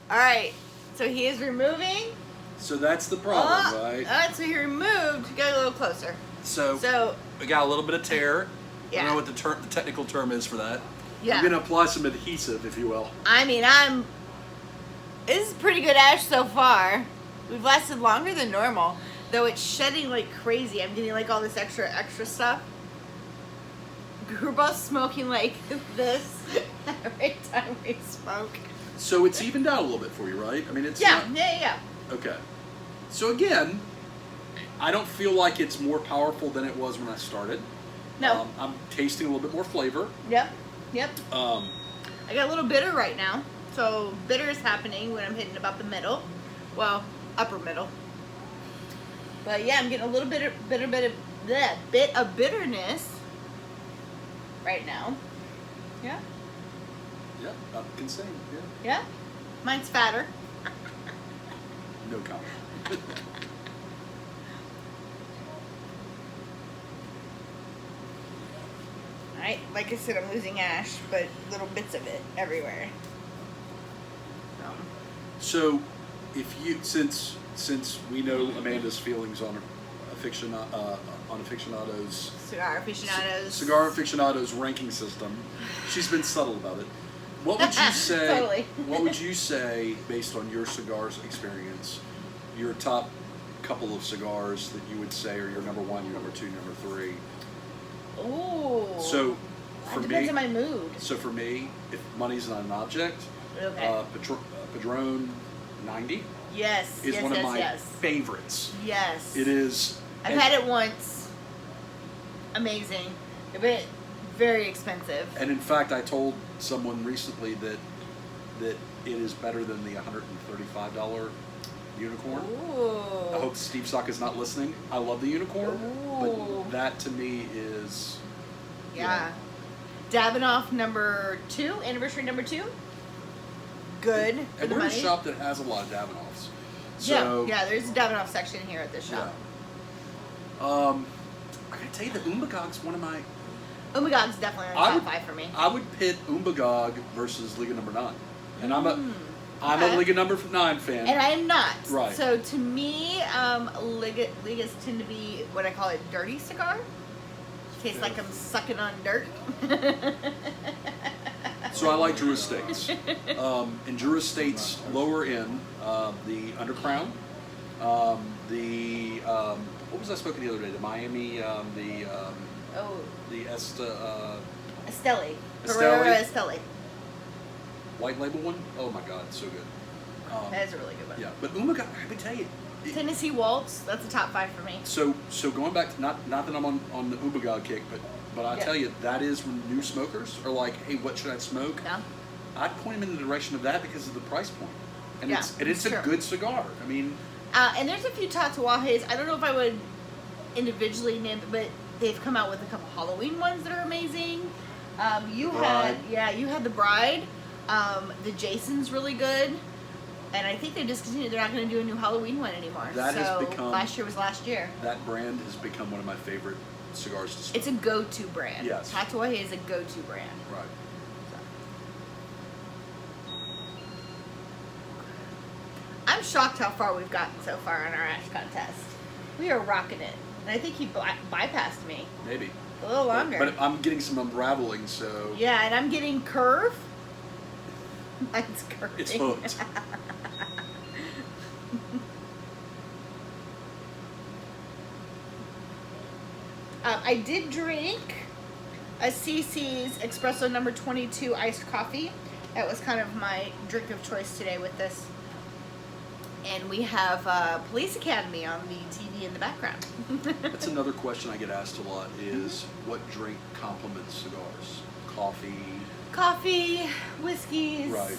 All right. So he is removing. So that's the problem, right? All right. So he removed. Get a little closer. So we got a little bit of tear. Yeah. I don't know what the technical term is for that. Yeah. I'm going to apply some adhesive, if you will. I mean, this is pretty good ash so far. We've lasted longer than normal, though it's shedding like crazy. I'm getting like all this extra stuff. We're both smoking like this every time we smoke. So it's evened out a little bit for you, right? I mean, it's yeah. Okay. So again, I don't feel like it's more powerful than it was when I started. No. I'm tasting a little bit more flavor. Yep. I got a little bitter right now. So bitter is happening when I'm hitting about the middle. Well, upper middle. But yeah, I'm getting a little bit of bitterness right now. Yeah. Yeah, I can say. Yeah. Mine's fatter. No comment. Alright, like I said, I'm losing ash, but little bits of it everywhere. So, if you since we know Amanda's feelings on aficionados cigar aficionados ranking system, she's been subtle about it. What would you say? Totally. What would you say, based on your cigars experience, your top couple of cigars that you would say are your number one, your number two, number three? Ooh. So, for me, depends on my mood. So for me, if money's not an object, okay. Padron 90 is one of my favorites. Yes. It is. I've had it once. Amazing. But very expensive. And in fact, I told someone recently that it is better than the $135 Unicorn. Ooh. I hope Steve Sock is not listening. I love the Unicorn, but that to me is... Yeah. Davidoff number 2, anniversary number 2. Good for and the we're money. in a shop that has a lot of Davidoffs. So, yeah, there's a Davidoff section here at this shop. Yeah. I gotta tell you that Umbagog's one of my... Umbagog's definitely on top 5 for me. I would pit Umbagog versus Liga number 9. And I'm a Liga number 9 fan. And I am not. Right. So to me, Ligas tend to be what I call a dirty cigar. Tastes like I'm sucking on dirt. So I like Drew Estates. And Drew Estates lower end, the Undercrown, what was I smoking the other day? The Miami, the Esteli. Herrera Esteli. White label one? Oh my God, so good. That is a really good one. Yeah, but Umbagog, I can tell you. Tennessee Waltz, that's a top 5 for me. So going back to, not that I'm on the Umbagog kick, but I tell you, that is when new smokers are like, hey, what should I smoke? Yeah. I'd point them in the direction of that because of the price point. And yeah, it's a good cigar. I mean... and there's a few Tatuajes. I don't know if I would individually name them, but they've come out with a couple Halloween ones that are amazing. You had the Bride. The Jason's really good. And I think they discontinued. They're not going to do a new Halloween one anymore. Last year was last year. That brand has become one of my favorite cigars to smoke. It's a go-to brand. Yes. Tatuaje is a go-to brand. Right. I'm shocked how far we've gotten so far in our ash contest. We are rocking it. And I think he bypassed me. Maybe. A little longer. But I'm getting some unraveling, so... Yeah, and I'm getting curve. Mine's curving. It's hooked. I did drink a CC's Espresso number 22 iced coffee. That was kind of my drink of choice today with this. And we have Police Academy on the TV in the background. That's another question I get asked a lot is, what drink complements cigars? Coffee, whiskeys. Right.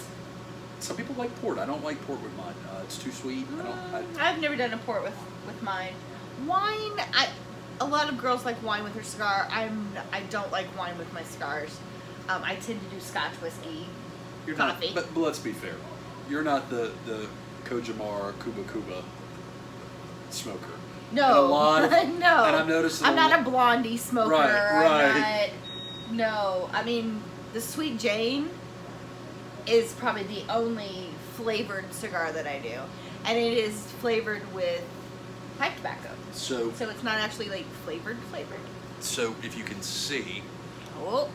Some people like port. I don't like port with mine. It's too sweet. I've never done a port with mine. Wine, a lot of girls like wine with their cigar. I don't like wine with my cigars. I tend to do Scotch whiskey, coffee. But let's be fair. You're not the Kojamar Cuba smoker. No, no. And I've noticed I'm not a blondie smoker. Right. No, I mean the Sweet Jane is probably the only flavored cigar that I do, and it is flavored with pipe tobacco. So it's not actually like flavored. So if you can see, Oh.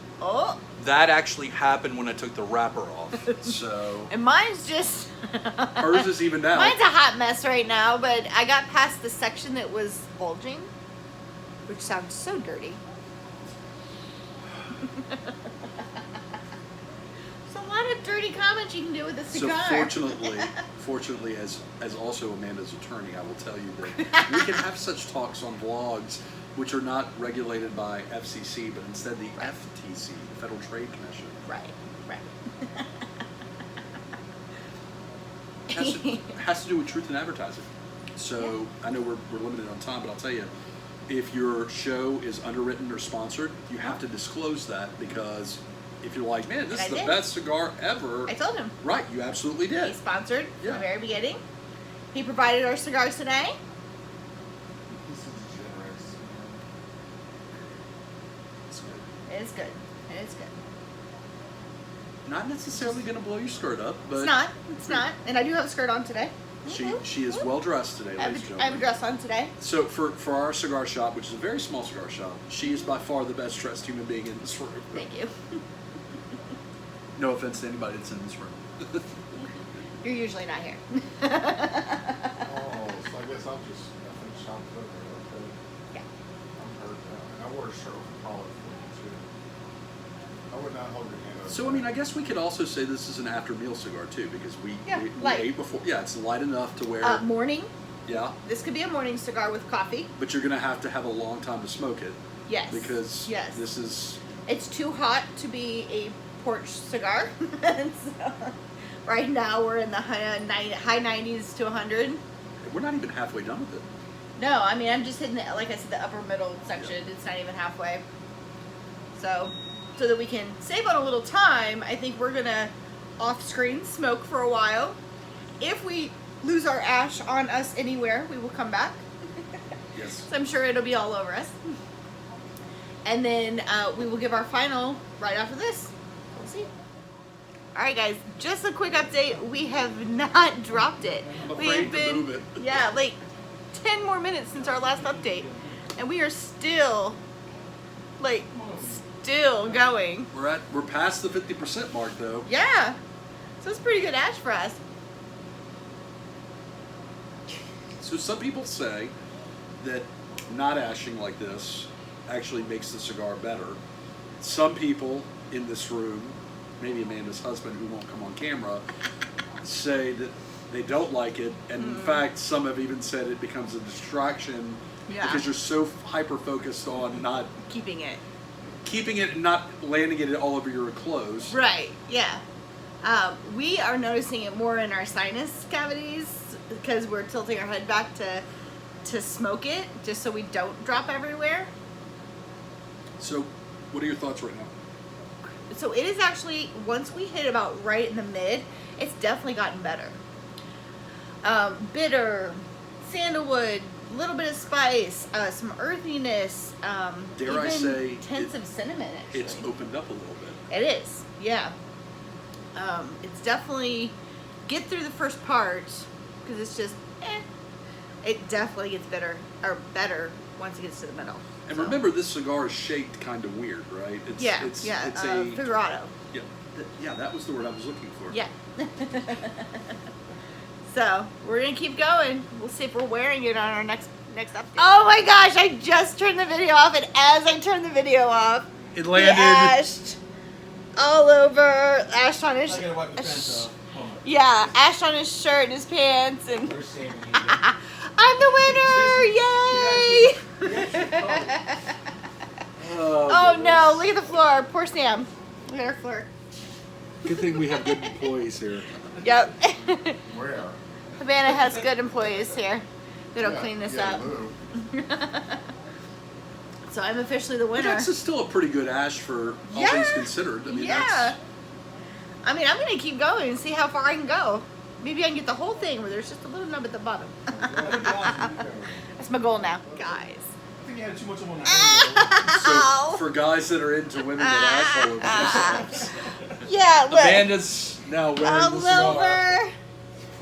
that actually happened when I took the wrapper off. So And mine's just... hers is even now. Mine's a hot mess right now, but I got past the section that was bulging, which sounds so dirty. There's a lot of dirty comments you can do with a cigar. So fortunately, as also Amanda's attorney, I will tell you that we can have such talks on vlogs which are not regulated by FCC, but instead the FTC, the Federal Trade Commission. Right. Has to do with truth in advertising. So I know we're limited on time, but I'll tell you, if your show is underwritten or sponsored, you have to disclose that, because if you're like, man, this is the best cigar ever. I told him. Right, you absolutely did. He sponsored from the very beginning. He provided our cigars today. This is generous. It is good. Not necessarily going to blow your skirt up, but It's not. And I do have a skirt on today. she is well dressed today, ladies and I gentlemen. have a dress on today. So for our cigar shop, which is a very small cigar shop, she is by far the best dressed human being in this room. Thank you. No offense to anybody that's in this room. You're usually not here. Oh, so I guess I'll just finish off with it. Okay. Yeah. I'm hurt now. And I wore a shirt with a collar for you too. I would not hold your hand up. So I mean, I guess we could also say this is an after meal cigar too, because we light. ate before. Yeah, it's light enough to where. Morning. Yeah. This could be a morning cigar with coffee. But you're gonna have to have a long time to smoke it. Yes. Because this is. It's too hot to be a porch cigar. And so, right now we're in the high 90s to 100. We're not even halfway done with it. No, I mean, I'm just hitting, like I said, the upper middle section. It's not even halfway. So that we can save on a little time, I think we're going to off-screen smoke for a while. If we lose our ash on us anywhere, we will come back. Yes. So I'm sure it'll be all over us. And then we will give our final right after this. We'll see. Alright guys, just a quick update. We have not dropped it. I'm We have afraid to been, move it. yeah, like 10 more minutes since our last update. And we are still going. We're past the 50% mark though. Yeah. So it's pretty good ash for us. So some people say that not ashing like this actually makes the cigar better. Some people in this room, maybe Amanda's husband who won't come on camera, say that they don't like it, and in fact some have even said it becomes a distraction because you're so hyper focused on not keeping it and not landing it all over your clothes. Right, yeah. We are noticing it more in our sinus cavities because we're tilting our head back to smoke it, just so we don't drop everywhere. So, what are your thoughts right now? So it is actually, once we hit about right in the mid, it's definitely gotten better. Bitter, sandalwood, a little bit of spice, some earthiness, Dare I say tints of cinnamon, actually. It's opened up a little bit. It is, yeah. It's definitely, get through the first part, because it's just, it definitely gets better once it gets to the middle. And remember, this cigar is shaped kind of weird, right? It's a figurado. Yeah, that was the word I was looking for. Yeah. So we're gonna keep going. We'll see if we're wearing it on our next update. Oh my gosh! I just turned the video off, and as I turned the video off, it landed. He ashed all over. Ashed on his. I gotta wipe the pants off. Yeah, ashed on his shirt and his pants, and I'm the winner! Yay! Oh no! Look at the floor. Poor Sam. Look at our floor. Good thing we have good employees here. Yep. Where? Havana has good employees here that'll clean this up. So I'm officially the winner. But that's still a pretty good ash for all things considered. I mean, I mean, I'm gonna keep going and see how far I can go. Maybe I can get the whole thing where there's just a little nub at the bottom. That's my goal now, guys. I think you had too much of one. So for guys that are into women that ash all over themselves, yeah, look. Amanda's now wearing the cigar.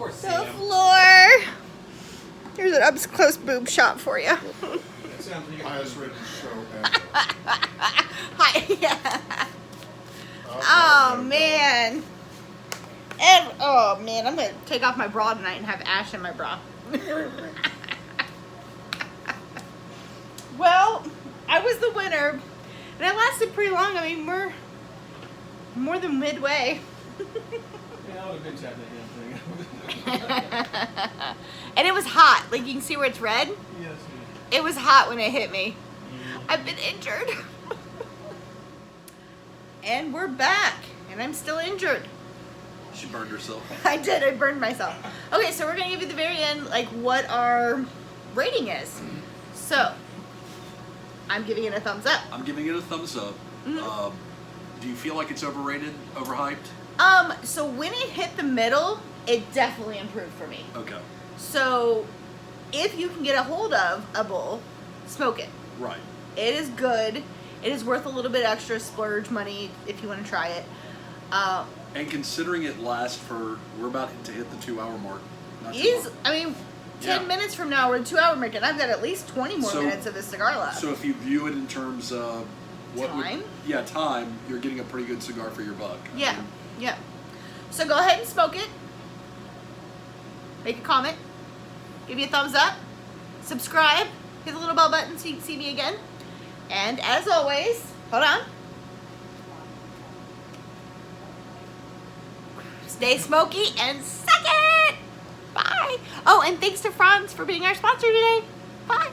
Poor So Sam. Flor, here's an up-close boob shot for you. Highest rated show ever. Hi. Yeah. Oh, Man. Oh man, I'm gonna take off my bra tonight and have ash in my bra. Well, I was the winner, and it lasted pretty long. I mean, we're more than midway. Yeah, I would have been chatting that damn thing. And it was hot. Like, you can see where it's red. Yes, It was hot when it hit me. I've been injured. And we're back, and I'm still injured. She burned herself. I did. I burned myself. Okay, so we're gonna give you the very end, like, what our rating is. So, I'm giving it a thumbs up. I'm giving it a thumbs up. Mhm. Do you feel like it's overrated, overhyped? So when it hit the middle, it definitely improved for me. Okay. So, if you can get a hold of a bull, smoke it. Right. It is good. It is worth a little bit extra splurge money if you want to try it. And considering it lasts for, we're about to hit the 2 hour mark. Not too Is long. I mean, 10 Yeah. minutes from now we're at 2 hour mark, and I've got at least 20 more So- minutes of this cigar left. So if you view it in terms of Time? time, you're getting a pretty good cigar for your buck. I Yeah, mean, yeah. So go ahead and smoke it. Make a comment. Give me a thumbs up. Subscribe. Hit the little bell button so you can see me again. And as always, hold on. Stay smoky and suck it! Bye! Oh, and thanks to Franz for being our sponsor today. Bye!